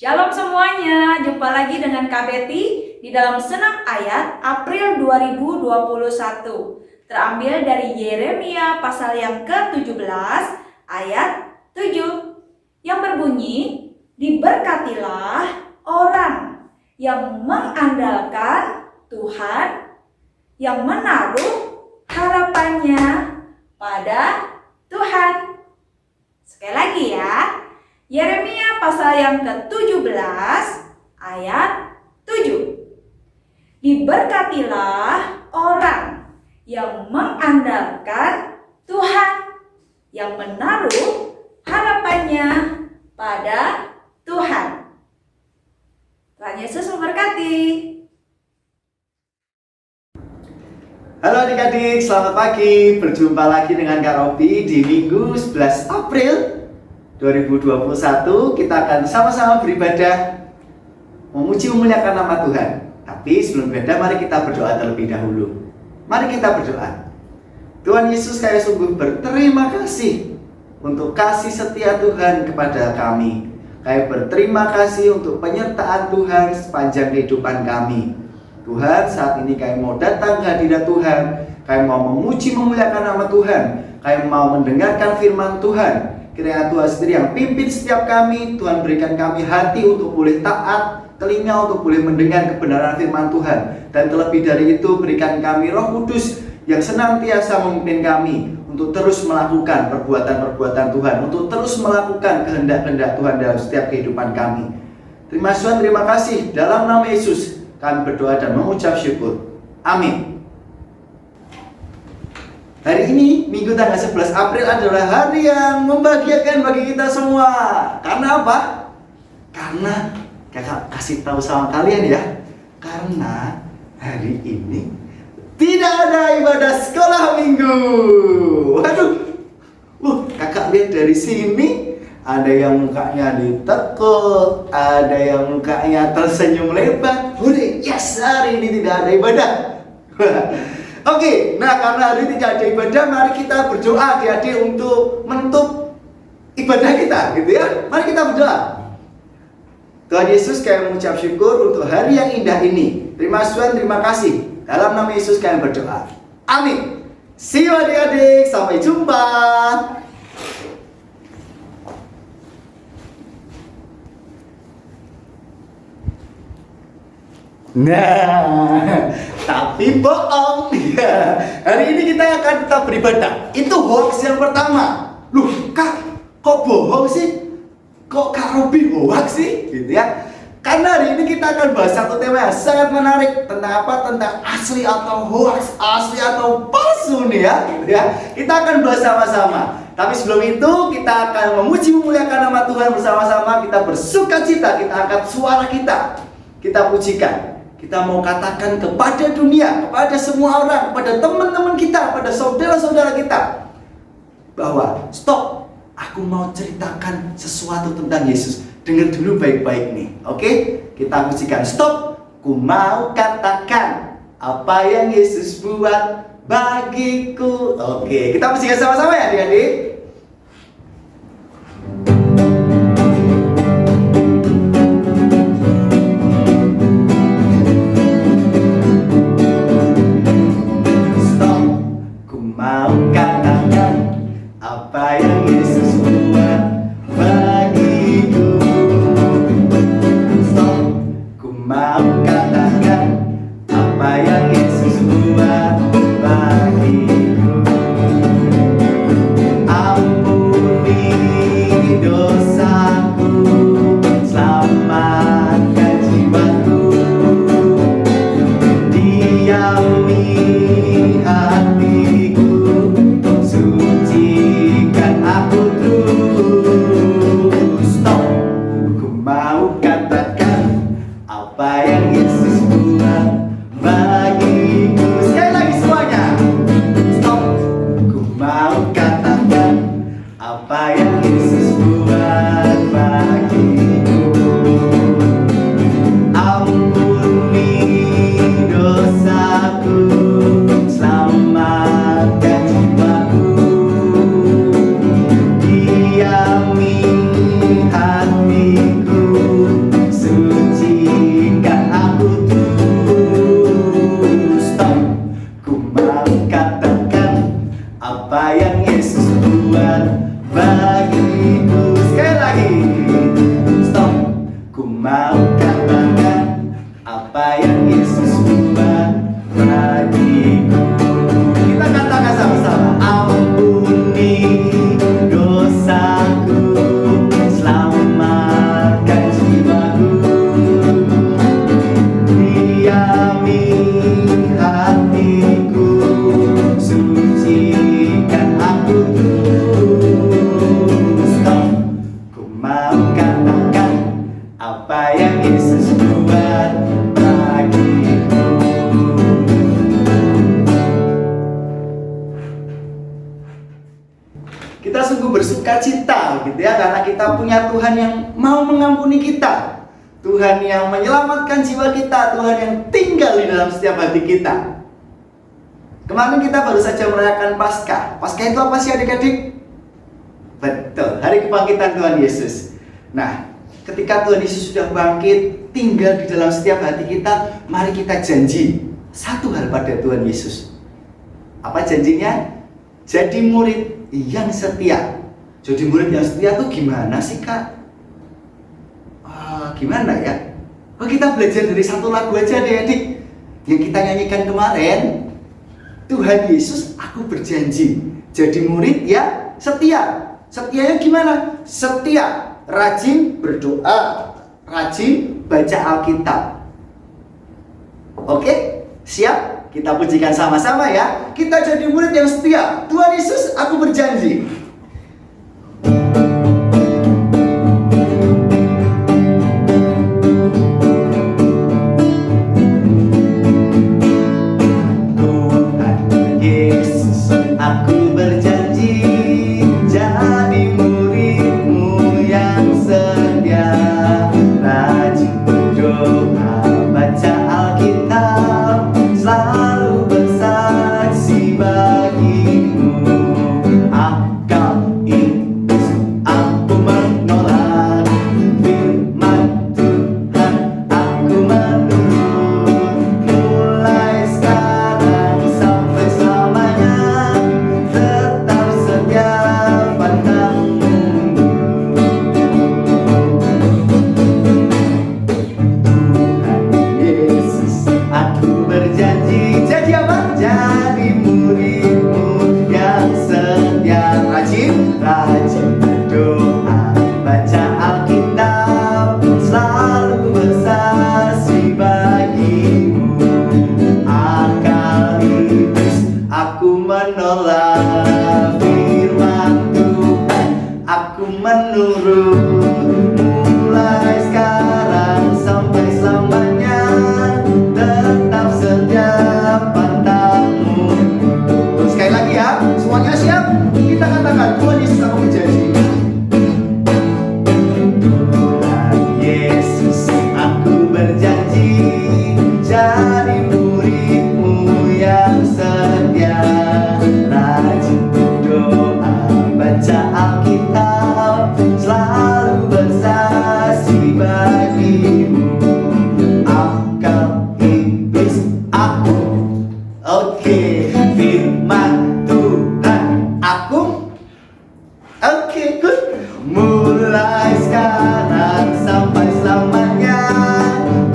Shalom semuanya, jumpa lagi dengan Kak Betty di dalam Senam Ayat April 2021. Terambil dari Yeremia pasal yang ke-17 ayat 7 yang berbunyi, diberkatilah orang yang mengandalkan Tuhan, yang menaruh harapannya pada Tuhan. Sekali lagi ya, Yeremia pasal yang ke-17 ayat 7. Diberkatilah orang yang mengandalkan Tuhan, yang menaruh harapannya pada Tuhan. Tuhan Yesus memberkati. Halo adik-adik, selamat pagi. Berjumpa lagi dengan Kak Robi di Minggu 11 April 2021. Kita akan sama-sama beribadah, memuji memuliakan nama Tuhan. Tapi sebelum beribadah, mari kita berdoa terlebih dahulu. Mari kita berdoa. Tuhan Yesus, kami sungguh berterima kasih untuk kasih setia Tuhan kepada kami. Kami berterima kasih untuk penyertaan Tuhan sepanjang kehidupan kami. Tuhan, saat ini kami mau datang ke hadirat Tuhan. Kami mau memuji memuliakan nama Tuhan. Kami mau mendengarkan firman Tuhan. Kiranya Tuhan sendiri yang pimpin setiap kami. Tuhan berikan kami hati untuk boleh taat, telinga untuk boleh mendengar kebenaran firman Tuhan. Dan terlebih dari itu, berikan kami Roh Kudus yang senantiasa memimpin kami untuk terus melakukan perbuatan-perbuatan Tuhan, untuk terus melakukan kehendak-kehendak Tuhan dalam setiap kehidupan kami. Terima Tuhan, terima kasih. Dalam nama Yesus kami berdoa dan mengucap syukur. Amin. Hari ini, Minggu tanggal 11 April adalah hari yang membahagiakan bagi kita semua. Karena apa? Karena kakak kasih tahu sama kalian ya. Karena hari ini tidak ada ibadah sekolah minggu. Waduh. Kakak lihat dari sini, ada yang mukanya ditekuk, ada yang mukanya tersenyum lebar. Udah, yes, hari ini tidak ada ibadah. Oke, nah karena hari ini tidak ada ibadah, mari kita berdoa adik-adik untuk menutup ibadah kita, gitu ya. Mari kita berdoa. Tuhan Yesus, kami mengucap syukur untuk hari yang indah ini. Terima Tuhan, terima kasih. Dalam nama Yesus kami berdoa. Amin. See you adik-adik, sampai jumpa. Nah, tapi bohong. Ya, hari ini kita akan tetap beribadah. Itu hoax yang pertama. Loh, Kak, kok bohong sih? Kok Kak Robi hoax sih? Gitu ya. Karena hari ini kita akan bahas satu tema yang sangat menarik. Tentang apa? Tentang asli atau hoax, asli atau palsu nih ya. Gitu ya. Kita akan bahas sama-sama. Tapi sebelum itu, kita akan memuji memuliakan nama Tuhan bersama-sama. Kita bersuka cita, kita angkat suara kita. Kita pujikan. Kita mau katakan kepada dunia, kepada semua orang, kepada teman-teman kita, kepada saudara-saudara kita, bahwa stop, aku mau ceritakan sesuatu tentang Yesus. Dengar dulu baik-baik nih, oke? Kita pujikan, stop, ku mau katakan apa yang Yesus buat bagiku. Oke, kita pujikan sama-sama ya adik-adik. mau katakan apa yang Yesus buat bagiku. Kita katakan sama-sama. Ampuni dosaku, selamatkan jiwaku, diami hatiku, sucikan aku terus. Ku mau katakan apa yang Yesus buat bagiku. Kita sungguh bersuka cita gitu ya, karena kita punya Tuhan yang mau mengampuni kita, Tuhan yang menyelamatkan jiwa kita, Tuhan yang tinggal di dalam setiap hati kita. Kemarin kita baru saja merayakan Paskah. Paskah itu apa sih adik-adik? Betul, hari kebangkitan Tuhan Yesus. Nah, ketika Tuhan Yesus sudah bangkit, tinggal di dalam setiap hati kita, mari kita janji satu hal pada Tuhan Yesus. Apa janjinya? Jadi murid yang setia. Jadi murid yang setia tuh gimana sih, Kak? Gimana ya? Kita belajar dari satu lagu aja deh, adik, yang kita nyanyikan kemarin. Tuhan Yesus, aku berjanji jadi murid yang setia. Setianya gimana? Setia, rajin berdoa, rajin baca Alkitab. Oke, siap? Kita pujikan sama-sama ya. Kita jadi murid yang setia. Tuhan Yesus, aku berjanji. Tuhan Yesus, aku berjanji jadi murid-Mu yang setia, rajin berdoa, baca Alkitab, selalu bersaksi bagimu. Akal iblis aku menolak, firman Tuhan aku menurut, mulai sekarang sampai selamanya, tetap setia pantang mundur. Tuhan Yesus, aku berjanji jadi apa? Jadi murid-Mu yang setia, rajin berdoa, baca Alkitab, selalu bersaksi bagimu. Akal iblis aku menolak, firman Tuhan aku menurut, mulai sekarang sampai selamanya, tetap setia pantang mundur. Sekali lagi ya, semuanya siap? Kita katakan, Tuhan Yesus aku berjanji. Tuhan Yesus, aku berjanji jadi murid-Mu yang setia, rajin berdoa, baca Alkitab, selalu bersaksi bagimu. Akal iblis aku, firman Tuhan aku, good. Mulai sekarang sampai selamanya,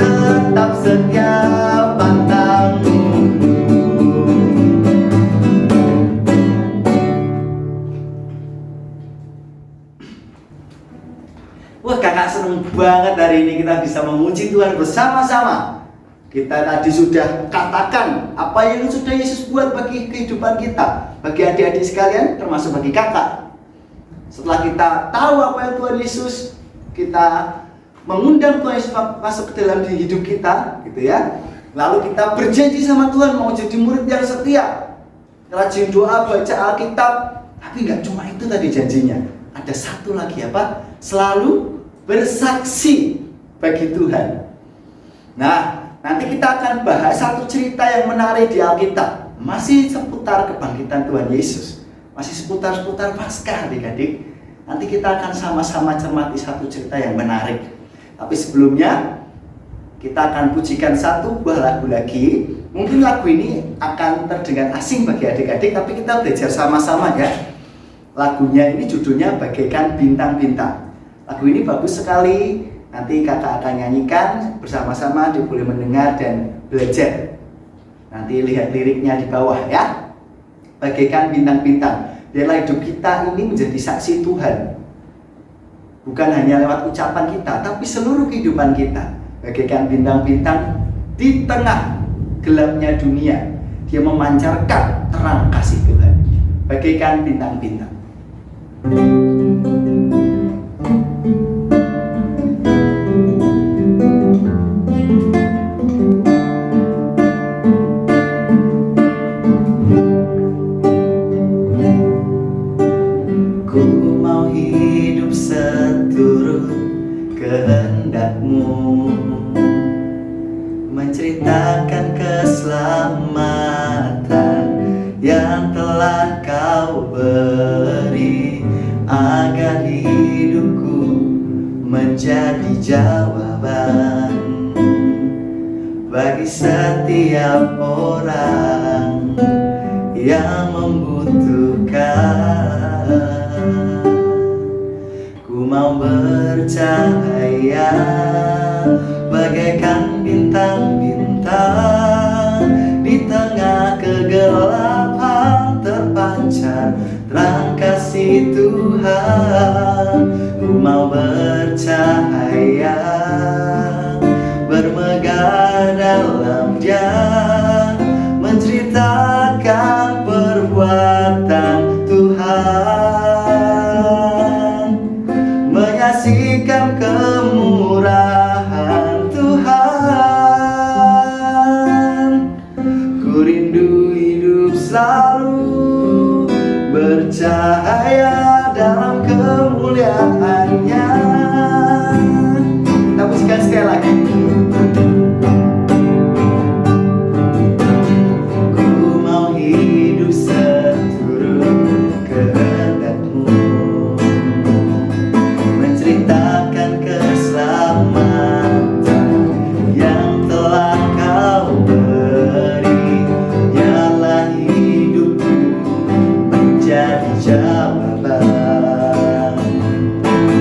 tetap setia pantang mundur. Wah, kakak seneng banget hari ini kita bisa memuji Tuhan bersama-sama. Kita tadi sudah katakan apa yang sudah Yesus buat bagi kehidupan kita, bagi adik-adik sekalian, termasuk bagi kakak. Setelah kita tahu apa yang Tuhan Yesus, kita mengundang Tuhan Yesus masuk ke dalam hidup kita, gitu ya. Lalu kita berjanji sama Tuhan mau jadi murid yang setia, rajin doa, baca Alkitab. Tapi nggak cuma itu tadi janjinya. Ada satu lagi apa? Selalu bersaksi bagi Tuhan. Nah, nanti kita akan bahas satu cerita yang menarik di Alkitab, masih seputar kebangkitan Tuhan Yesus, masih seputar Paskah, adik-adik. Nanti kita akan sama-sama cermati satu cerita yang menarik. Tapi sebelumnya, kita akan pujikan satu buah lagu lagi. Mungkin lagu ini akan terdengar asing bagi adik-adik, tapi kita belajar sama-sama ya. Lagunya ini judulnya Bagaikan Bintang-Bintang. Lagu ini bagus sekali, Nanti kakak akan nyanyikan bersama-sama, dia boleh mendengar dan belajar. Nanti lihat liriknya di bawah ya. Bagaikan bintang-bintang. Biarlah hidup kita ini menjadi saksi Tuhan. Bukan hanya lewat ucapan kita, tapi seluruh kehidupan kita. Bagaikan bintang-bintang di tengah gelapnya dunia. Dia memancarkan terang kasih Tuhan. Bagaikan bintang-bintang. Ku mau hidup seturut kehendak-Mu, menceritakan keselamatan yang telah Kau beri, agar hidupku menjadi jawaban bagi setiap orang yang membutuhkan. Ku mau bercahaya bagaikan bintang-bintang, di tengah kegelapan terpancar terang kasih Tuhan. Ku mau bercahaya, bermegah dalam Dia, menceritakan perbuatan Tuhan, menyaksikan kemurahan Tuhan. Ku rindu hidup selalu bercahaya dalam kemuliaan-Nya. Kita pujikan sekali lagi. Ku mau hidup seturut kehendak-Mu, menceritakan keselamatan yang telah Kau beri. Biarlah hidupku menjadi jawaban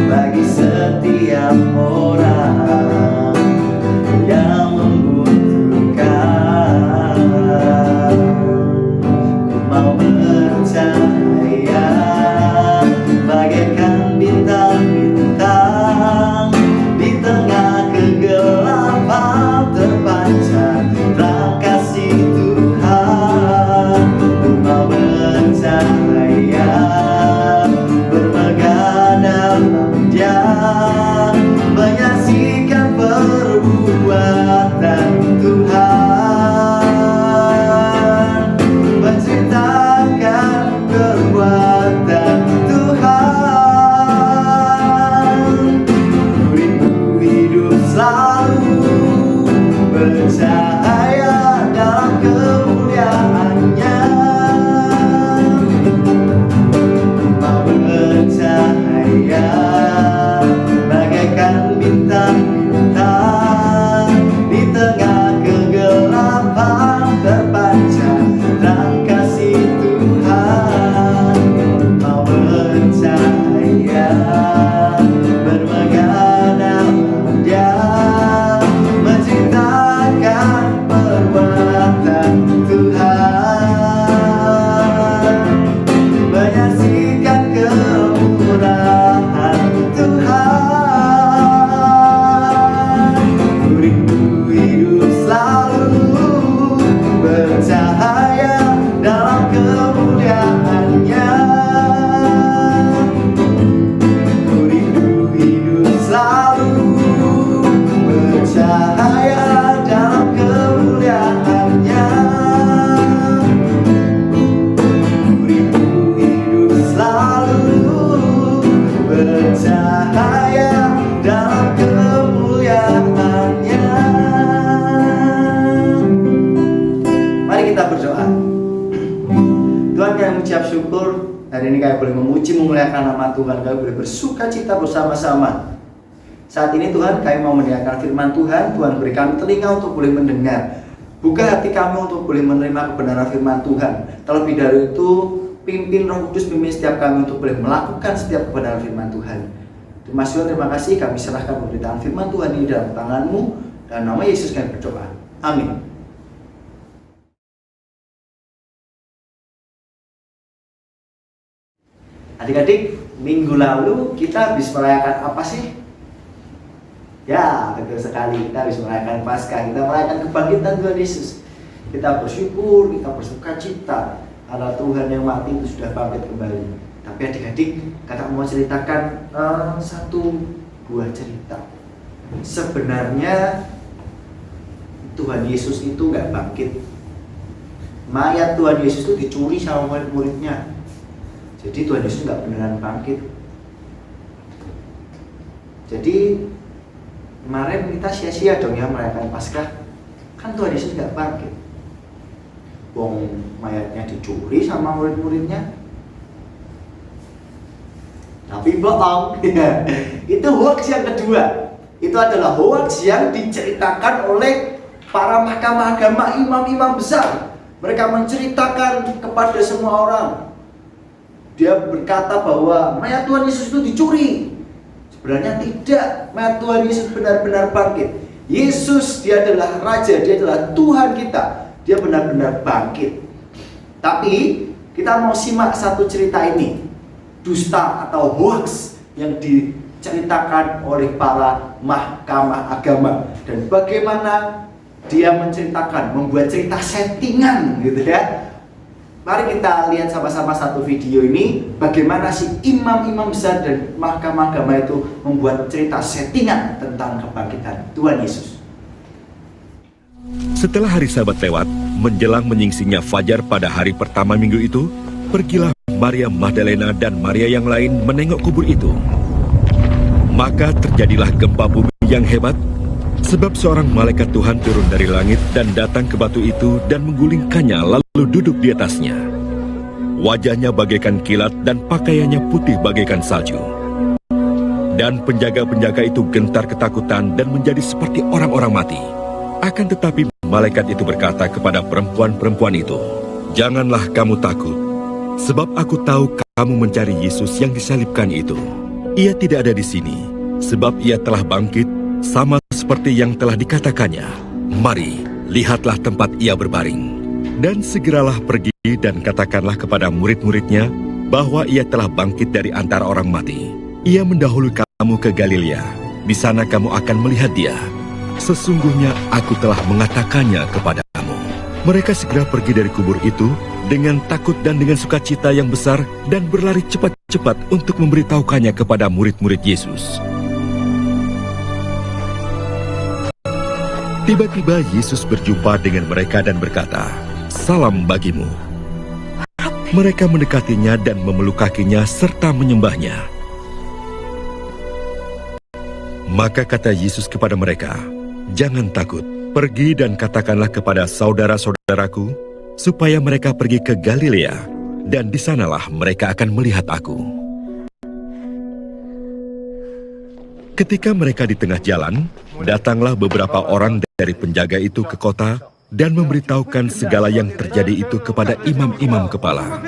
bagi setiap orang yang membutuhkan. Ku mau bercahaya bagaikan bintang-bintang, di tengah kegelapan terpancar terang kasih Tuhan. Ku mau bercahaya, bermegah dalam Dia, menyaksikan perbuatan Tuhan, menceritakan perbuatan Tuhan. Ku rindu hidup selalu bercahaya dalam kemuliaan-Nya. Mau bercahaya bagaikan bintang-bintang, di tengah kegelapan terpancar terang kasih Tuhan. Mau bercahaya, bermegah dalam Dia, menceritakan perbuatan Tuhan, menyaksikan kemurahan Tuhan. Ku rindu hidup selalu bercahaya dalam kemuliaan-Nya. Ku rindu hidup selalu bercahaya dalam kemuliaan-Nya. Ku rindu hidup selalu bercahaya dalam kemuliaan-Nya. Mari kita berdoa. Tuhan, kami mengucap syukur hari ini kami boleh memuji memuliakan nama Tuhan, kami boleh bersuka cita bersama-sama. Saat ini Tuhan, kami mau mendengarkan firman Tuhan. Tuhan, beri kami telinga untuk boleh mendengar. Buka hati kami untuk boleh menerima kebenaran firman Tuhan. Terlebih dari itu, pimpin Roh Kudus, pimpin setiap kami untuk boleh melakukan setiap kebenaran firman Tuhan. Mas Tuhan, terima kasih, kami serahkan pemberitaan firman Tuhan ini dalam tangan-Mu, dan nama Yesus kami berdoa. Amin. Adik-adik, minggu lalu kita habis merayakan apa sih? Ya, betul sekali, kita habis merayakan Paskah, kita merayakan kebangkitan Tuhan Yesus. Kita bersyukur, kita bersuka cita karena Tuhan yang mati itu sudah bangkit kembali. Tapi adik-adik, kakak mau ceritakan satu buah cerita. Sebenarnya Tuhan Yesus itu nggak bangkit. Mayat Tuhan Yesus itu dicuri sama murid-muridnya. Jadi Tuhan Yesus nggak beneran bangkit. Jadi kemarin kita sia-sia dong ya merayakan Paskah. Kan Tuhan Yesus nggak bangkit. Wong mayatnya dicuri sama murid-muridnya. Tapi bohong. Itu hoax yang kedua. Itu adalah hoax yang diceritakan oleh para mahkamah agama, imam-imam besar. Mereka menceritakan kepada semua orang. Dia berkata bahwa mayat Tuhan Yesus itu dicuri. Sebenarnya tidak, mayat Tuhan Yesus benar-benar bangkit. Yesus, dia adalah Raja, dia adalah Tuhan kita. Dia benar-benar bangkit. Tapi kita mau simak satu cerita ini, dusta atau hoax yang diceritakan oleh para mahkamah agama, dan bagaimana dia menceritakan, membuat cerita settingan gitu ya. Mari kita lihat sama-sama satu video ini, bagaimana si imam-imam besar dan mahkamah agama itu membuat cerita settingan tentang kebangkitan Tuhan Yesus. Setelah hari Sabat lewat, menjelang menyingsingnya fajar pada hari pertama minggu itu, pergilah Maria Magdalena dan Maria yang lain menengok kubur itu. Maka terjadilah gempa bumi yang hebat, sebab seorang malaikat Tuhan turun dari langit dan datang ke batu itu dan menggulingkannya lalu duduk di atasnya. Wajahnya bagaikan kilat dan pakaiannya putih bagaikan salju. Dan penjaga-penjaga itu gentar ketakutan dan menjadi seperti orang-orang mati. Akan tetapi malaikat itu berkata kepada perempuan-perempuan itu, "Janganlah kamu takut, sebab aku tahu kamu mencari Yesus yang disalibkan itu. Ia tidak ada di sini, sebab ia telah bangkit, sama seperti yang telah dikatakannya. Mari, lihatlah tempat ia berbaring. Dan segeralah pergi dan katakanlah kepada murid-muridnya bahwa ia telah bangkit dari antara orang mati. Ia mendahului kamu ke Galilea. Di sana kamu akan melihat dia. Sesungguhnya aku telah mengatakannya kepadamu." Mereka segera pergi dari kubur itu dengan takut dan dengan sukacita yang besar dan berlari cepat-cepat untuk memberitahukannya kepada murid-murid Yesus. Tiba-tiba Yesus berjumpa dengan mereka dan berkata, "Salam bagimu." Mereka mendekatinya dan memeluk kakinya serta menyembahnya. Maka kata Yesus kepada mereka, "Jangan takut, pergi dan katakanlah kepada saudara-saudaraku, supaya mereka pergi ke Galilea, dan di sanalah mereka akan melihat aku." Ketika mereka di tengah jalan, datanglah beberapa orang dari penjaga itu ke kota dan memberitahukan segala yang terjadi itu kepada imam-imam kepala.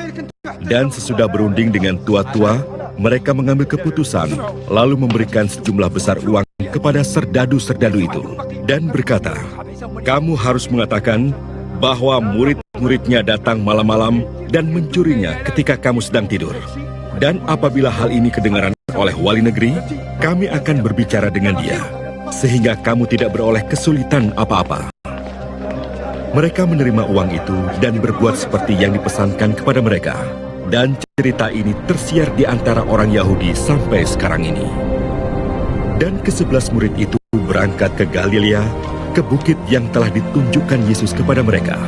Dan sesudah berunding dengan tua-tua, mereka mengambil keputusan, lalu memberikan sejumlah besar uang kepada serdadu-serdadu itu, dan berkata, "Kamu harus mengatakan bahwa murid-muridnya datang malam-malam dan mencurinya ketika kamu sedang tidur. Dan apabila hal ini kedengaran oleh wali negeri, kami akan berbicara dengan dia, sehingga kamu tidak beroleh kesulitan apa-apa." Mereka menerima uang itu dan berbuat seperti yang dipesankan kepada mereka. Dan cerita ini tersiar di antara orang Yahudi sampai sekarang ini. Dan ke-11 murid itu berangkat ke Galilea, ke bukit yang telah ditunjukkan Yesus kepada mereka.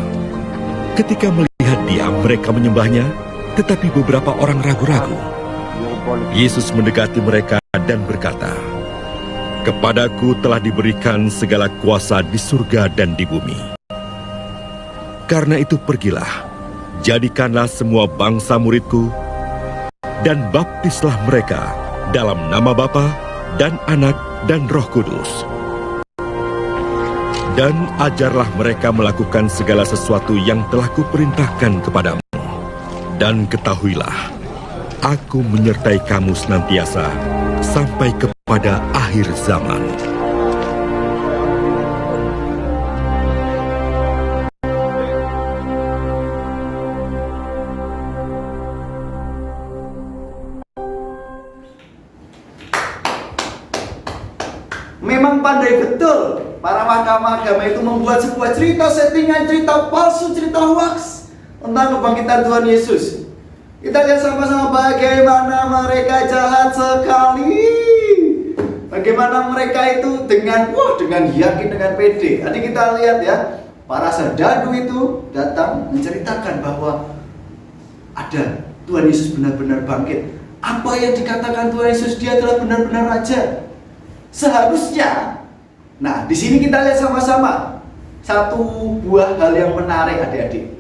Ketika melihat dia, mereka menyembahnya, tetapi beberapa orang ragu-ragu. Yesus mendekati mereka dan berkata, "Kepadaku telah diberikan segala kuasa di surga dan di bumi. Karena itu pergilah, jadikanlah semua bangsa muridku, dan baptislah mereka dalam nama Bapa dan Anak dan Roh Kudus. Dan ajarlah mereka melakukan segala sesuatu yang telah kuperintahkan kepadamu. Dan ketahuilah, aku menyertai kamu senantiasa sampai kepada akhir zaman. Memang pandai betul para mahkamah agama itu membuat sebuah cerita settingan, cerita palsu, cerita hoax tentang kebangkitan Tuhan Yesus. Kita lihat sama-sama bagaimana mereka jahat sekali. Bagaimana mereka itu dengan yakin, dengan pede. Tadi kita lihat ya, para serdadu itu datang menceritakan bahwa ada Tuhan Yesus benar-benar bangkit. Apa yang dikatakan Tuhan Yesus, dia adalah benar-benar raja. Seharusnya, nah di sini kita lihat sama-sama satu buah hal yang menarik adik-adik.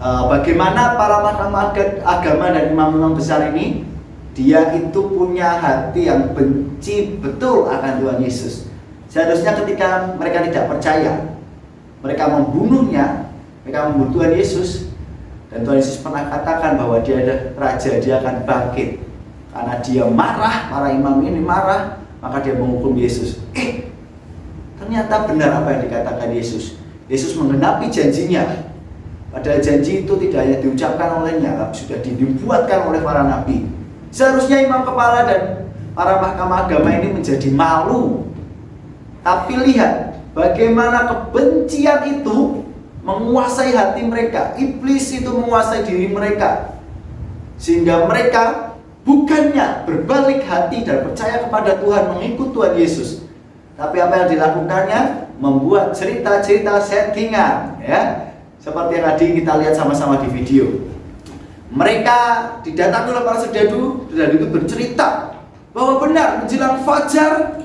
Bagaimana para mahkamah agama dan imam-imam besar ini, dia itu punya hati yang benci betul akan Tuhan Yesus. Seharusnya ketika mereka tidak percaya, mereka membunuhnya, mereka membunuh Tuhan Yesus. Dan Tuhan Yesus pernah katakan bahwa dia adalah raja, dia akan bangkit. Karena dia marah, para imam ini marah, maka dia menghukum Yesus. Ternyata benar apa yang dikatakan Yesus. Yesus menggenapi janjinya. Padahal janji itu tidak hanya diucapkan olehnya, tapi sudah dibuatkan oleh para nabi. Seharusnya imam kepala dan para mahkamah agama ini menjadi malu. Tapi lihat bagaimana kebencian itu menguasai hati mereka. Iblis itu menguasai diri mereka. Sehingga mereka bukannya berbalik hati dan percaya kepada Tuhan, mengikut Tuhan Yesus, tapi apa yang dilakukannya? Membuat cerita-cerita settingan, ya. Seperti yang tadi kita lihat sama-sama di video. Mereka didatangi oleh para serdadu itu bercerita bahwa benar menjelang fajar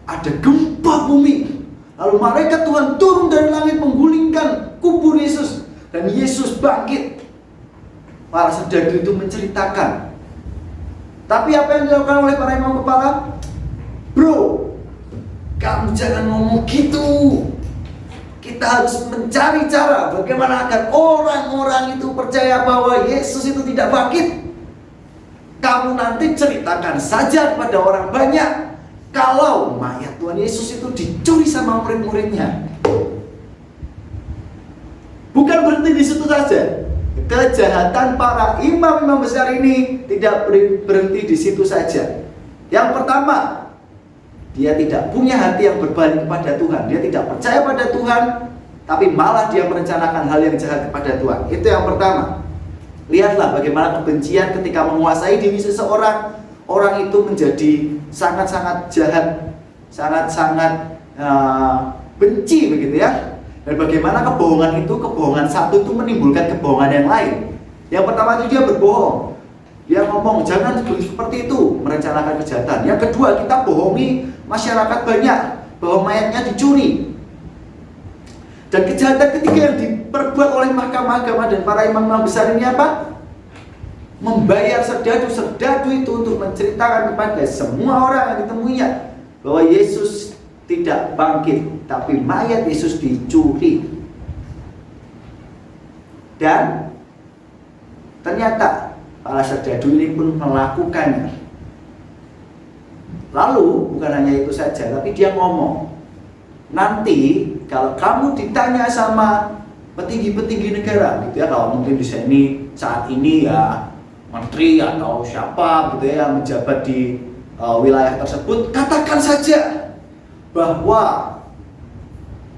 ada gempa bumi. Lalu malaikat Tuhan turun dari langit menggulingkan kubur Yesus dan Yesus bangkit. Para serdadu itu menceritakan. Tapi apa yang dilakukan oleh para imam kepala? Bro, kamu jangan ngomong gitu. Kita harus mencari cara bagaimana agar orang-orang itu percaya bahwa Yesus itu tidak bangkit. Kamu nanti ceritakan saja kepada orang banyak kalau mayat Tuhan Yesus itu dicuri sama murid-muridnya. Bukan berhenti di situ saja. Kejahatan para imam-imam besar ini tidak berhenti di situ saja. Yang pertama, dia tidak punya hati yang berbalik kepada Tuhan. Dia tidak percaya pada Tuhan, tapi malah dia merencanakan hal yang jahat kepada Tuhan. Itu yang pertama. Lihatlah bagaimana kebencian ketika menguasai diri seseorang. Orang itu menjadi sangat-sangat jahat, sangat-sangat benci begitu ya. Dan bagaimana kebohongan satu itu menimbulkan kebohongan yang lain. Yang pertama itu dia berbohong. Dia ngomong jangan seperti itu, merencanakan kejahatan. Yang kedua, kita bohongi masyarakat banyak bahwa mayatnya dicuri. Dan kejahatan ketiga yang diperbuat oleh mahkamah agama dan para imam besar ini apa? Membayar serdadu-serdadu itu untuk menceritakan kepada semua orang yang ditemuinya bahwa Yesus tidak bangkit, tapi mayat Yesus dicuri. Dan ternyata para serdadu ini pun melakukannya. Lalu bukan hanya itu saja, tapi dia ngomong, nanti kalau kamu ditanya sama petinggi-petinggi negara, gitu ya, kalau mungkin di sini saat ini ya menteri atau siapa gitu ya yang menjabat di wilayah tersebut, katakan saja bahwa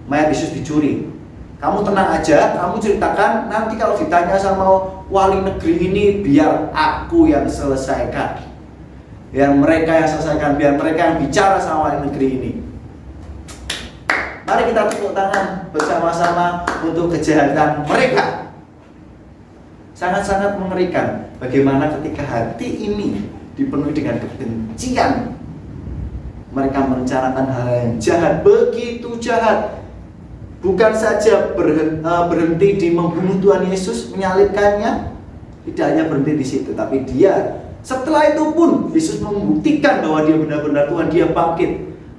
mayat Yesus dicuri. Kamu tenang aja, kamu ceritakan, nanti kalau ditanya sama wali negeri ini biar aku yang selesaikan. Biar mereka yang selesaikan, biar mereka yang bicara sama wali negeri ini. Mari kita tepuk tangan bersama-sama untuk kejahatan mereka. Sangat-sangat mengerikan bagaimana ketika hati ini dipenuhi dengan kebencian. Mereka merencanakan hal yang jahat, begitu jahat. Bukan saja berhenti di membunuh Tuhan Yesus, menyalibkannya, tidak hanya berhenti di situ, tapi dia setelah itu pun Yesus membuktikan bahwa dia benar-benar Tuhan, dia bangkit.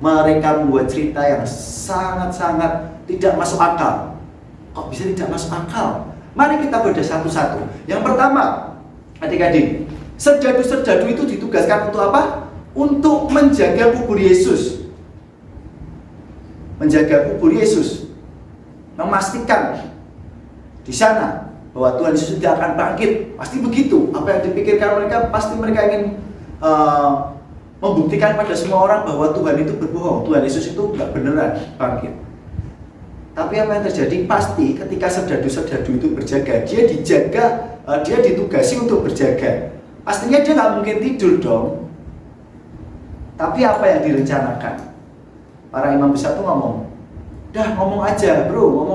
Mereka membuat cerita yang sangat-sangat tidak masuk akal. Kok bisa tidak masuk akal? Mari kita bedah satu-satu. Yang pertama, adik-adik, Serdadu-serdadu itu ditugaskan untuk apa? Untuk menjaga kubur Yesus. Menjaga kubur Yesus. Memastikan di sana bahwa Tuhan Yesus tidak akan bangkit. Pasti begitu. Apa yang dipikirkan mereka, pasti mereka ingin membuktikan pada semua orang bahwa Tuhan itu berbohong. Tuhan Yesus itu nggak beneran bangkit. Tapi apa yang terjadi? Pasti ketika serdadu-serdadu itu berjaga, dia ditugasi untuk berjaga. Pastinya dia nggak mungkin tidur dong. Tapi apa yang direncanakan? Para imam besar tuh ngomong, ngomong aja bro.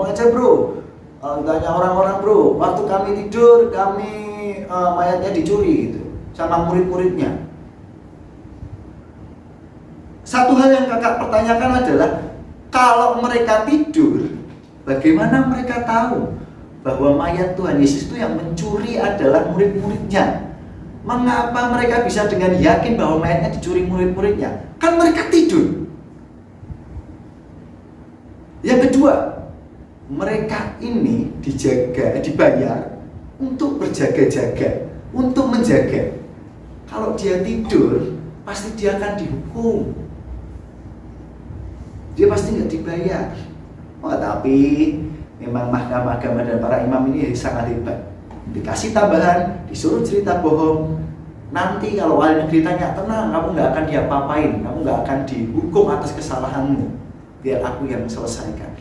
Tanya orang-orang bro, waktu kami tidur, mayatnya dicuri gitu, sama murid-muridnya. Satu hal yang kakak pertanyakan adalah, kalau mereka tidur, bagaimana mereka tahu bahwa mayat Tuhan Yesus itu yang mencuri adalah murid-muridnya? Mengapa mereka bisa dengan yakin bahwa mayatnya dicuri murid-muridnya? Kan mereka tidur. Yang kedua, mereka ini dibayar untuk berjaga-jaga, untuk menjaga. Kalau dia tidur, pasti dia akan dihukum. Dia pasti nggak dibayar. Tapi memang mahkamah agama dan para imam ini sangat hebat. Dikasih tambahan, disuruh cerita bohong. Nanti kalau wali negeri tanya, tenang, kamu nggak akan diapa-apain, kamu nggak akan dihukum atas kesalahanmu. Biar aku yang selesaikan.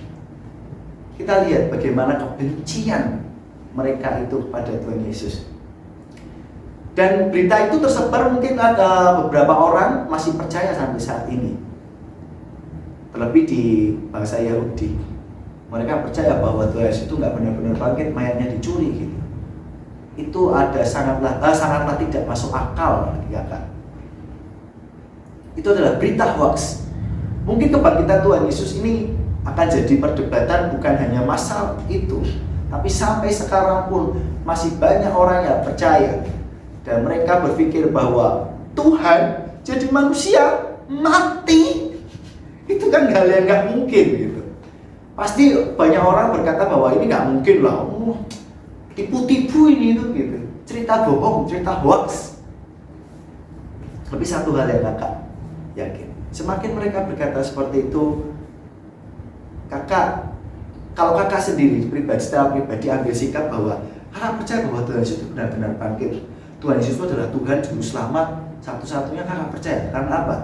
Kita lihat bagaimana kebencian mereka itu kepada Tuhan Yesus. Dan berita itu tersebar, mungkin ada beberapa orang masih percaya sampai saat ini. Terlebih di bangsa Yahudi. Mereka percaya bahwa Tuhan Yesus itu nggak benar-benar bangkit, mayatnya dicuri gitu. Itu ada sangatlah tidak masuk akal bagi kakak. Itu adalah berita hoax. Mungkin kebangkitan Tuhan Yesus ini akan jadi perdebatan bukan hanya masa itu, tapi sampai sekarang pun masih banyak orang yang percaya dan mereka berpikir bahwa Tuhan jadi manusia mati. Itu kan hal yang nggak mungkin gitu. Pasti banyak orang berkata bahwa ini nggak mungkin lah. Tipu-tipu ini itu gitu, cerita bohong, cerita hoax. Tapi satu hal yang kakak yakin, semakin mereka berkata seperti itu, kalau kakak sendiri secara pribadi ambil sikap bahwa kakak percaya bahwa Tuhan Yesus itu benar-benar bangkit. Tuhan Yesus itu adalah Tuhan Juru Selamat satu-satunya, kakak percaya. Karena apa?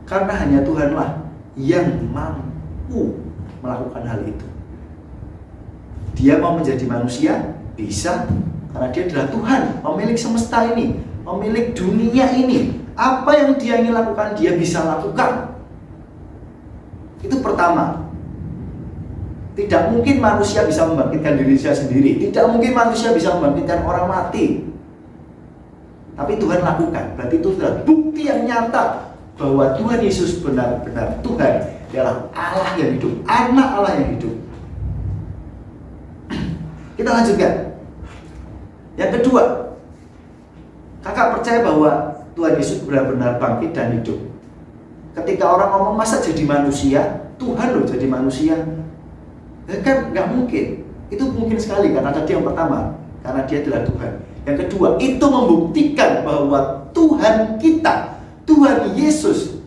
Karena hanya Tuhanlah yang mampu melakukan hal itu. Dia mau menjadi manusia, bisa, karena dia adalah Tuhan, pemilik semesta ini, pemilik dunia ini. Apa yang dia ingin lakukan, dia bisa lakukan. Itu pertama. Tidak mungkin manusia bisa membangkitkan diri dia sendiri. Tidak mungkin manusia bisa membangkitkan orang mati. Tapi Tuhan lakukan. Berarti itu adalah bukti yang nyata bahwa Tuhan Yesus benar-benar Tuhan. Dia adalah Allah yang hidup, anak Allah yang hidup. Kita lanjutkan. Yang kedua, kakak percaya bahwa Tuhan Yesus benar-benar bangkit dan hidup. Ketika orang ngomong masa jadi manusia, Tuhan loh jadi manusia, kan nggak mungkin. Itu mungkin sekali karena tadi yang pertama, karena dia adalah Tuhan. Yang kedua, itu membuktikan bahwa Tuhan kita, Tuhan Yesus,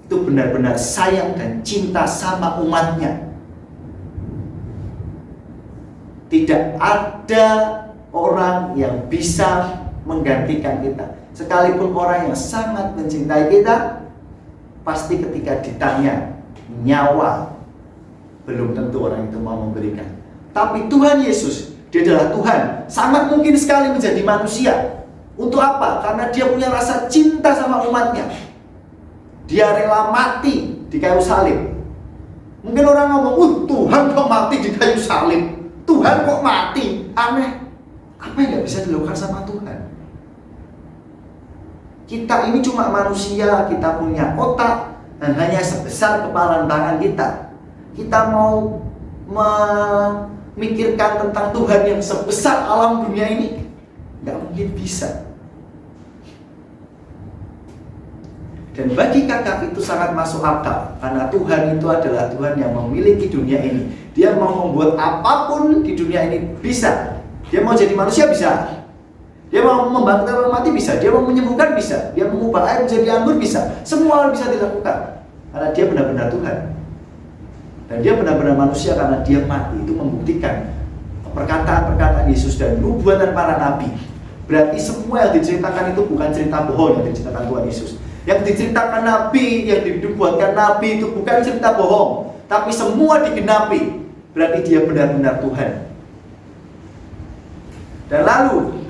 itu benar-benar sayang dan cinta sama umatnya. Tidak ada orang yang bisa menggantikan kita. Sekalipun orang yang sangat mencintai kita, pasti ketika ditanya nyawa, belum tentu orang itu mau memberikan. Tapi Tuhan Yesus, dia adalah Tuhan, sangat mungkin sekali menjadi manusia. Untuk apa? Karena dia punya rasa cinta sama umatnya. Dia rela mati di kayu salib. Mungkin orang ngomong, Tuhan kok mati di kayu salib? Tuhan kok mati? Aneh. Apa yang gak bisa dilakukan sama Tuhan? Kita ini cuma manusia, kita punya otak dan hanya sebesar kepalan tangan kita. Kita mau memikirkan tentang Tuhan yang sebesar alam dunia ini? Gak mungkin bisa. Dan bagi kakak itu sangat masuk akal, karena Tuhan itu adalah Tuhan yang memiliki dunia ini. Dia mau membuat apapun di dunia ini bisa. Dia mau jadi manusia bisa. Dia Dia mau membangkitkan orang mati bisa, dia mau menyembuhkan bisa, dia mengubah air menjadi anggur bisa. Semua hal bisa dilakukan karena dia benar-benar Tuhan. Dan dia benar-benar manusia karena dia mati. Itu membuktikan perkataan-perkataan Yesus dan nubuatan para nabi. Berarti semua yang diceritakan itu bukan cerita bohong yang diceritakan Tuhan Yesus. Yang diceritakan nabi, yang dibuatkan nabi itu bukan cerita bohong, tapi semua digenapi. Berarti dia benar-benar Tuhan. Dan lalu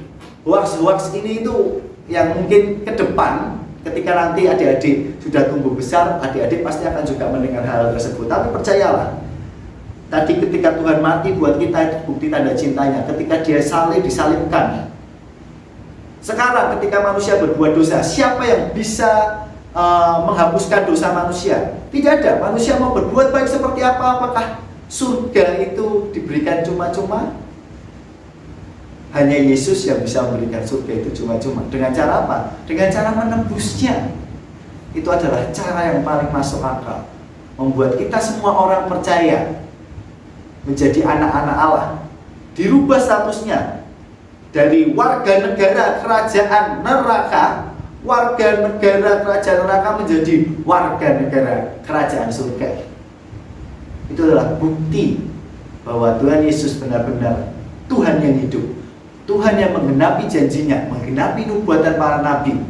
hoax-hoax ini itu yang mungkin ke depan ketika nanti adik-adik sudah tumbuh besar, adik-adik pasti akan juga mendengar hal tersebut. Tapi percayalah, tadi ketika Tuhan mati buat kita itu bukti tanda cintanya. Ketika dia disalibkan. Sekarang ketika manusia berbuat dosa, siapa yang bisa menghapuskan dosa manusia? Tidak ada. Manusia mau berbuat baik seperti apa? Apakah surga itu diberikan cuma-cuma? Hanya Yesus yang bisa memberikan surga itu cuma-cuma. Dengan cara apa? Dengan cara menembusnya. Itu adalah cara yang paling masuk akal. Membuat kita semua orang percaya menjadi anak-anak Allah. Dirubah statusnya dari warga negara kerajaan neraka, warga negara kerajaan neraka menjadi warga negara kerajaan surga. Itu adalah bukti bahwa Tuhan Yesus benar-benar Tuhan yang hidup, Tuhan yang menggenapi janjinya, menggenapi nubuatan para nabi.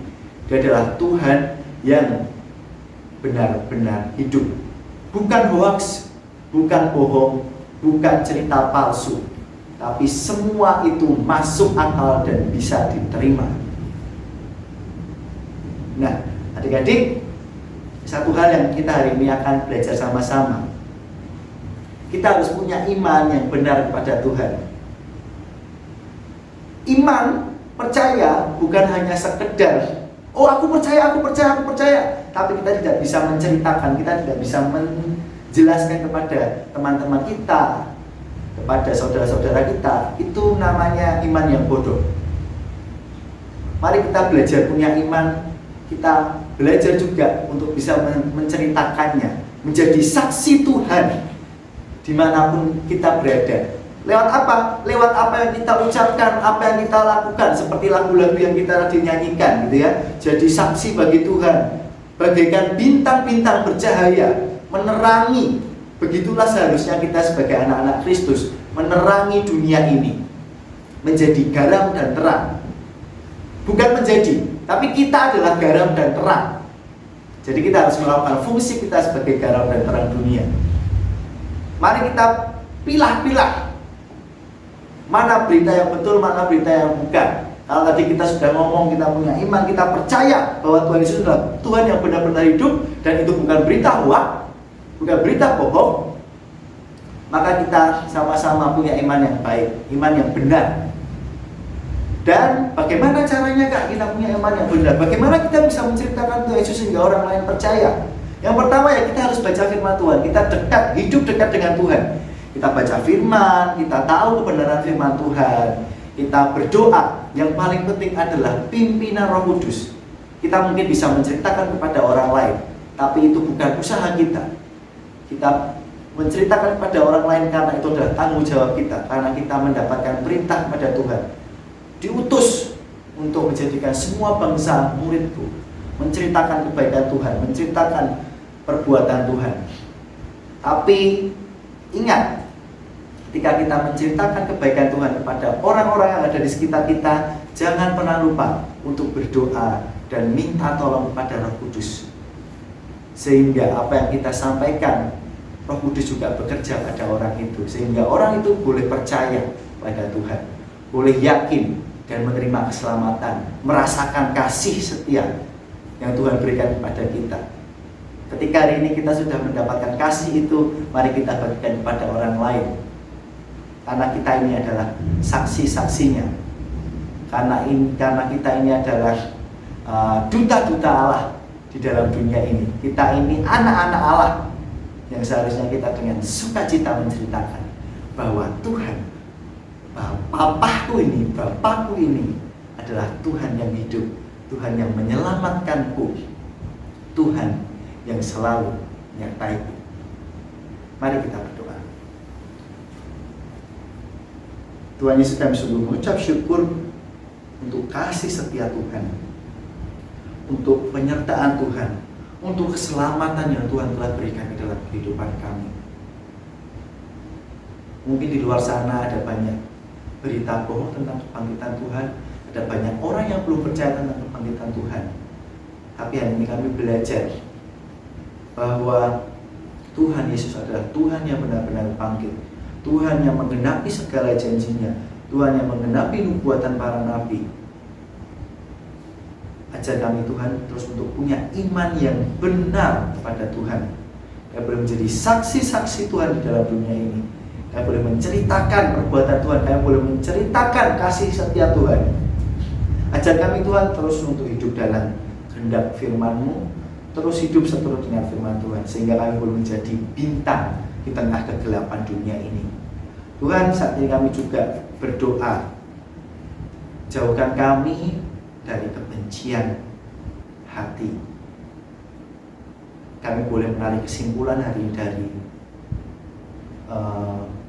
Dia adalah Tuhan yang benar-benar hidup. Bukan hoax, bukan bohong, bukan cerita palsu, tapi semua itu masuk akal dan bisa diterima. Nah, adik-adik, satu hal yang kita hari ini akan belajar sama-sama. Kita harus punya iman yang benar kepada Tuhan. Iman, percaya bukan hanya sekedar oh aku percaya, tapi kita tidak bisa menceritakan, kita tidak bisa menjelaskan kepada teman-teman kita, kepada saudara-saudara kita. Itu namanya iman yang bodoh. Mari kita belajar punya iman, kita belajar juga untuk bisa menceritakannya, menjadi saksi Tuhan dimanapun kita berada. Lewat apa? Lewat apa yang kita ucapkan, apa yang kita lakukan, seperti lagu-lagu yang kita tadi nyanyikan, gitu ya. Jadi saksi bagi Tuhan, bagaikan bintang-bintang bercahaya, menerangi. Begitulah seharusnya kita sebagai anak-anak Kristus, menerangi dunia ini, menjadi garam dan terang. Bukan menjadi, tapi kita adalah garam dan terang. Jadi kita harus melakukan fungsi kita sebagai garam dan terang dunia. Mari kita pilah-pilah mana berita yang betul, mana berita yang bukan. Kalau tadi kita sudah ngomong, kita punya iman, kita percaya bahwa Tuhan Yesus adalah Tuhan yang benar-benar hidup, dan itu bukan berita hoax, bukan berita bohong. Maka kita sama-sama punya iman yang baik, iman yang benar. Dan bagaimana caranya Kak kita punya iman yang benar? Bagaimana kita bisa menceritakan Tuhan Yesus sehingga orang lain percaya? Yang pertama ya kita harus baca firman Tuhan. Kita hidup dekat dengan Tuhan. Kita baca firman, kita tahu kebenaran firman Tuhan. Kita berdoa. Yang paling penting adalah pimpinan Roh Kudus. Kita mungkin bisa menceritakan kepada orang lain, tapi itu bukan usaha kita. Kita menceritakan kepada orang lain karena itu adalah tanggung jawab kita, karena kita mendapatkan perintah kepada Tuhan. Diutus untuk menjadikan semua bangsa muridku, menceritakan kebaikan Tuhan, menceritakan perbuatan Tuhan. Tapi ingat, ketika kita menceritakan kebaikan Tuhan kepada orang-orang yang ada di sekitar kita, jangan pernah lupa untuk berdoa dan minta tolong kepada Roh Kudus, sehingga apa yang kita sampaikan, Roh Kudus juga bekerja pada orang itu, sehingga orang itu boleh percaya pada Tuhan, boleh yakin dan menerima keselamatan, merasakan kasih setia yang Tuhan berikan kepada kita. Ketika hari ini kita sudah mendapatkan kasih itu, mari kita bagikan kepada orang lain, karena kita ini adalah saksi-saksinya. Karena kita ini adalah duta-duta Allah di dalam dunia ini. Kita ini anak-anak Allah yang seharusnya kita dengan sukacita menceritakan bahwa Tuhan, Bapakku ini adalah Tuhan yang hidup, Tuhan yang menyelamatkanku, Tuhan yang selalu menyertaiku. Mari kita berdoa. Tuhan Yesus, kami sungguh mengucap syukur untuk kasih setia Tuhan, untuk penyertaan Tuhan, untuk keselamatan yang Tuhan telah berikan di dalam kehidupan kami. Mungkin di luar sana ada banyak berita bohong tentang kebangkitan Tuhan, ada banyak orang yang belum percaya tentang kebangkitan Tuhan. Tapi hari ini kami belajar bahwa Tuhan Yesus adalah Tuhan yang benar-benar bangkit, Tuhan yang menggenapi segala janjinya, Tuhan yang menggenapi nubuatan para nabi. Ajar kami Tuhan terus untuk punya iman yang benar kepada Tuhan. Kami boleh menjadi saksi-saksi Tuhan di dalam dunia ini. Kami boleh menceritakan perbuatan Tuhan, kami boleh menceritakan kasih setia Tuhan. Ajar kami Tuhan terus untuk hidup dalam kehendak firman-Mu, terus hidup seturut dengan firman Tuhan, sehingga kami boleh menjadi bintang di tengah kegelapan dunia ini. Tuhan, saat ini kami juga berdoa, jauhkan kami dari kebencian hati. Kami boleh menarik kesimpulan hari ini dari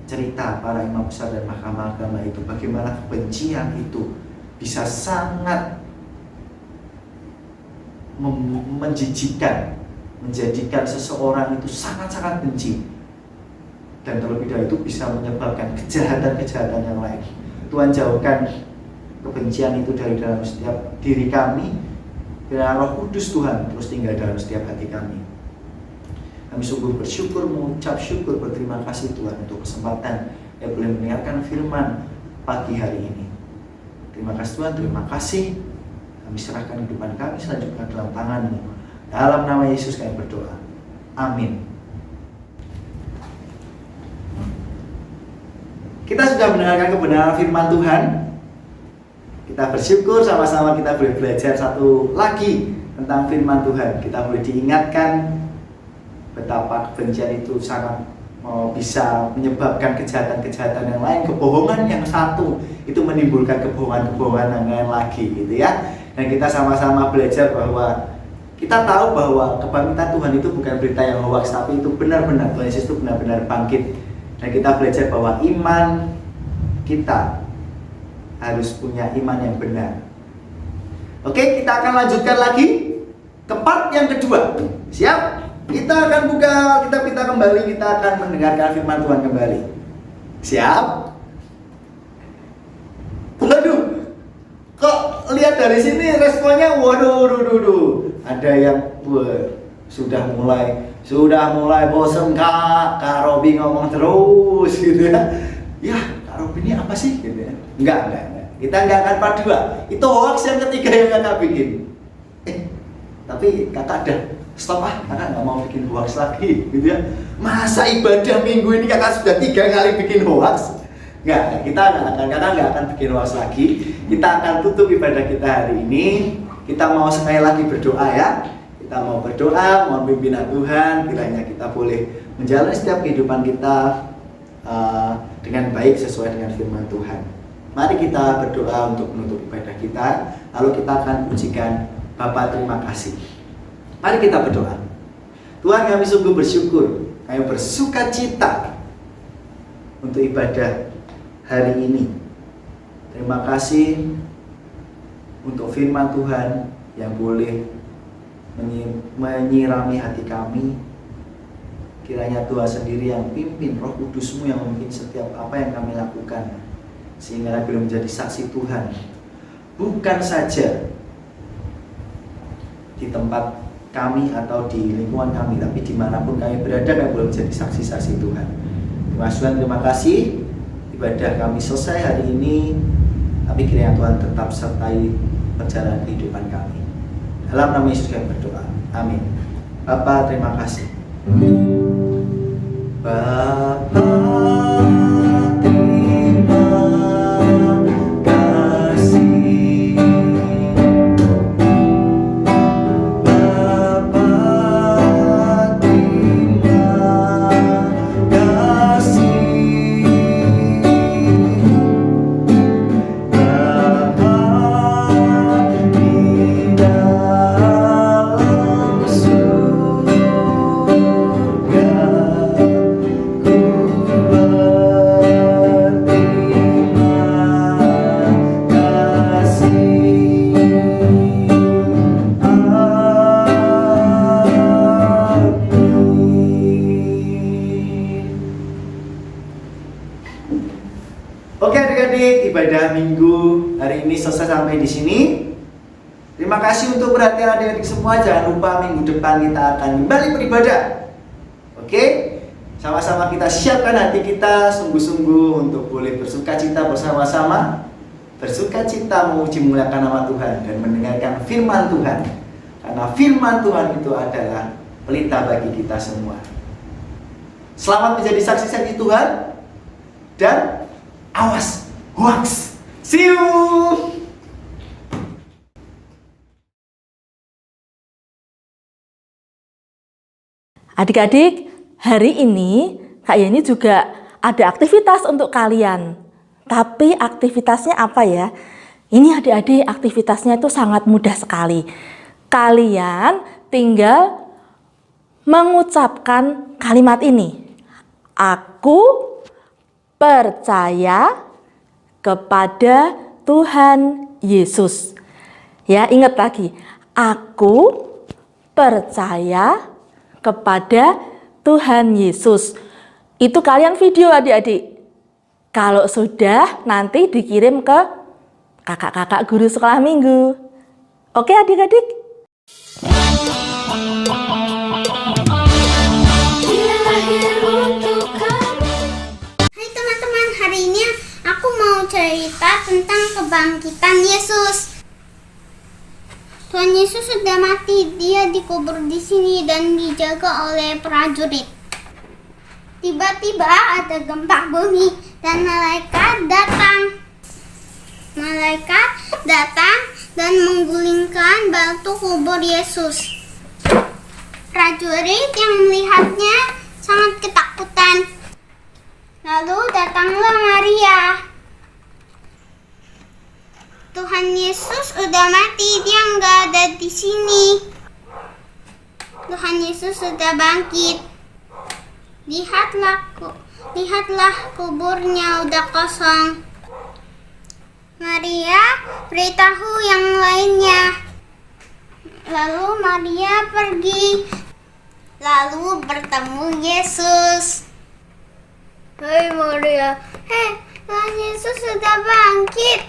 cerita para imam besar dan mahkamah agama itu, bagaimana kebencian itu bisa sangat menjijikkan, menjadikan seseorang itu sangat-sangat benci, dan terlebih dari itu bisa menyebabkan kejahatan-kejahatan yang lain. Tuhan, jauhkan kebencian itu dari dalam setiap diri kami, biar Roh Kudus Tuhan terus tinggal dalam setiap hati kami. Kami sungguh bersyukur, mengucap syukur, berterima kasih Tuhan untuk kesempatan yang boleh mendengarkan firman pagi hari ini. Terima kasih Tuhan, terima kasih. Kami serahkan kehidupan kami selanjutnya dalam tangan-Mu. Dalam nama Yesus kami berdoa. Amin. Kita sudah mendengarkan kebenaran firman Tuhan. Kita bersyukur sama-sama kita boleh belajar satu lagi tentang firman Tuhan. Kita boleh diingatkan betapa kebencian itu sangat bisa menyebabkan kejahatan-kejahatan yang lain. Kebohongan yang satu itu menimbulkan kebohongan-kebohongan yang lain lagi, gitu ya. Dan kita sama-sama belajar bahwa kita tahu bahwa kebangkitan Tuhan itu bukan berita yang hoax, tapi itu benar-benar Tuhan Yesus itu benar-benar bangkit. Dan kita belajar bahwa iman kita harus punya iman yang benar. Oke, kita akan lanjutkan lagi ke part yang kedua. Siap? Kita akan buka kitab kita kembali, kita akan mendengarkan firman Tuhan kembali. Siap? Waduh, kok lihat dari sini responnya, waduh, ada yang sudah mulai bosen Kak Robi ngomong terus gitu ya. Ya, Kak Robi ini apa sih gitu ya? Enggak. Kita enggak akan part 2. Itu hoax yang ketiga yang kakak bikin. Tapi kakak ada stop kakak nggak mau bikin hoax lagi gitu ya. Masa ibadah minggu ini kakak sudah 3 kali bikin hoax? Kakak nggak akan bikin hoax lagi. Kita akan tutup ibadah kita hari ini. Kita mau sekali lagi berdoa ya. Kita mau berdoa, mohon pimpinan Tuhan, kiranya kita boleh menjalani setiap kehidupan kita dengan baik sesuai dengan firman Tuhan. Mari kita berdoa untuk menutup ibadah kita. Lalu kita akan pujikan Bapa, terima kasih. Mari kita berdoa. Tuhan, kami sungguh bersyukur, kami bersuka cita untuk ibadah hari ini. Terima kasih untuk firman Tuhan yang boleh menyirami hati kami. Kiranya Tuhan sendiri yang pimpin, Roh Kudus-Mu yang memimpin setiap apa yang kami lakukan, sehingga kami menjadi saksi Tuhan, bukan saja di tempat kami atau di lingkungan kami, tapi dimanapun kami berada, kami boleh menjadi saksi-saksi Tuhan. Terima kasih. Ibadah kami selesai hari ini, tapi kiranya Tuhan tetap sertai perjalanan kehidupan kami. Dalam nama Yesus kami berdoa. Amin. Bapa, terima kasih. Bapa, terima kasih. Bapa, terima kasih. Bapa di dalam surga, Oke adik-adik, ibadah minggu hari ini selesai sampai di sini. Terima kasih untuk perhatian adik-adik semua. Jangan lupa minggu depan kita akan kembali beribadah. Oke, sama-sama kita siapkan hati kita sungguh-sungguh untuk boleh bersukacita bersama-sama. Bersukacita memuji muliakan nama Tuhan dan mendengarkan firman Tuhan. Karena firman Tuhan itu adalah pelita bagi kita semua. Selamat menjadi saksi-saksi Tuhan. Dan awas hoax. See you. Adik-adik, hari ini Kak Yani juga ada aktivitas untuk kalian. Tapi aktivitasnya apa ya? Ini adik-adik aktivitasnya itu sangat mudah sekali. Kalian tinggal mengucapkan kalimat ini. Aku percaya kepada Tuhan Yesus. Ya, ingat lagi. Aku percaya kepada Tuhan Yesus. Itu kalian video adik-adik. Kalau sudah, nanti dikirim ke kakak-kakak guru sekolah minggu. Oke adik-adik? Hai teman-teman, hari ini aku mau cerita tentang kebangkitan Yesus. Tuhan Yesus sudah mati, dia dikubur di sini dan dijaga oleh prajurit. Tiba-tiba ada gempa bumi dan malaikat datang. Malaikat datang dan menggulingkan batu kubur Yesus. Prajurit yang melihatnya sangat ketakutan. Lalu datanglah Maria. Tuhan Yesus udah mati, dia nggak ada di sini. Tuhan Yesus sudah bangkit. Lihatlah kuburnya udah kosong. Maria beritahu yang lainnya. Lalu Maria pergi. Lalu bertemu Yesus. Hai Maria, Tuhan Yesus sudah bangkit.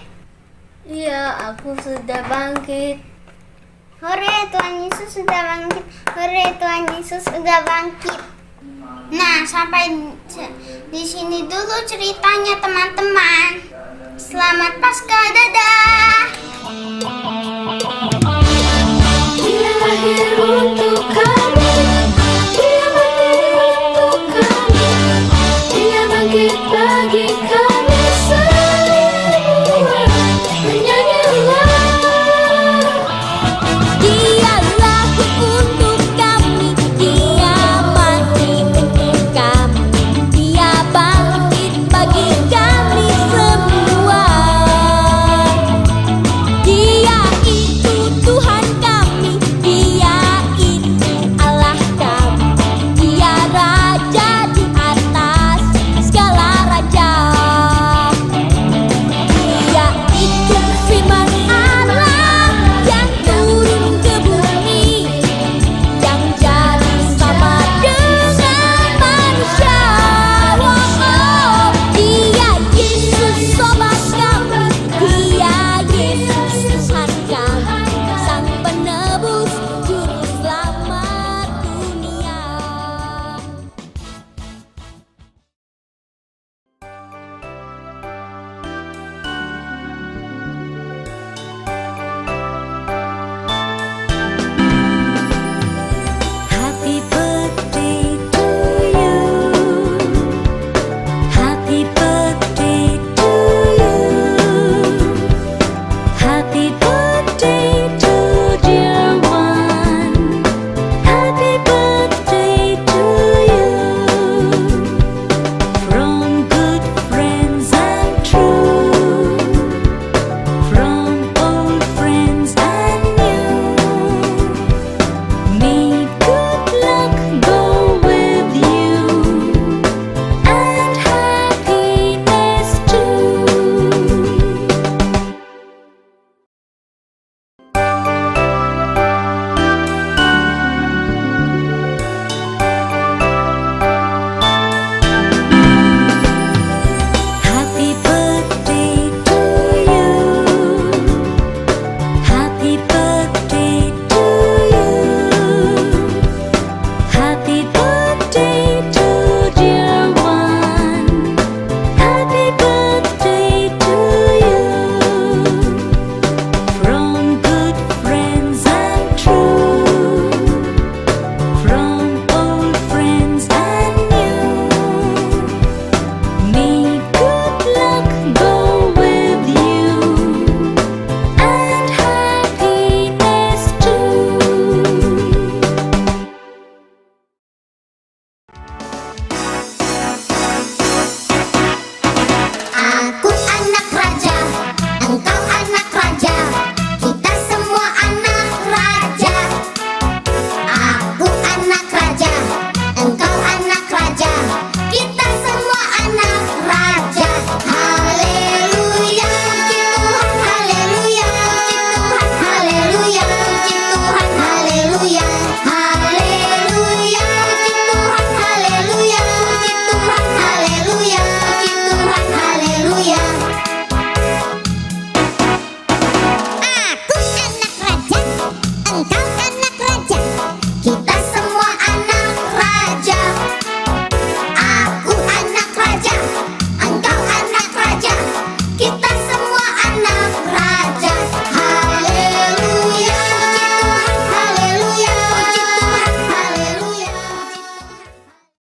Iya, aku sudah bangkit. Hore, Tuhan Yesus sudah bangkit. Hore, Tuhan Yesus sudah bangkit. Nah, sampai di sini dulu ceritanya teman-teman. Selamat Paskah, dadah.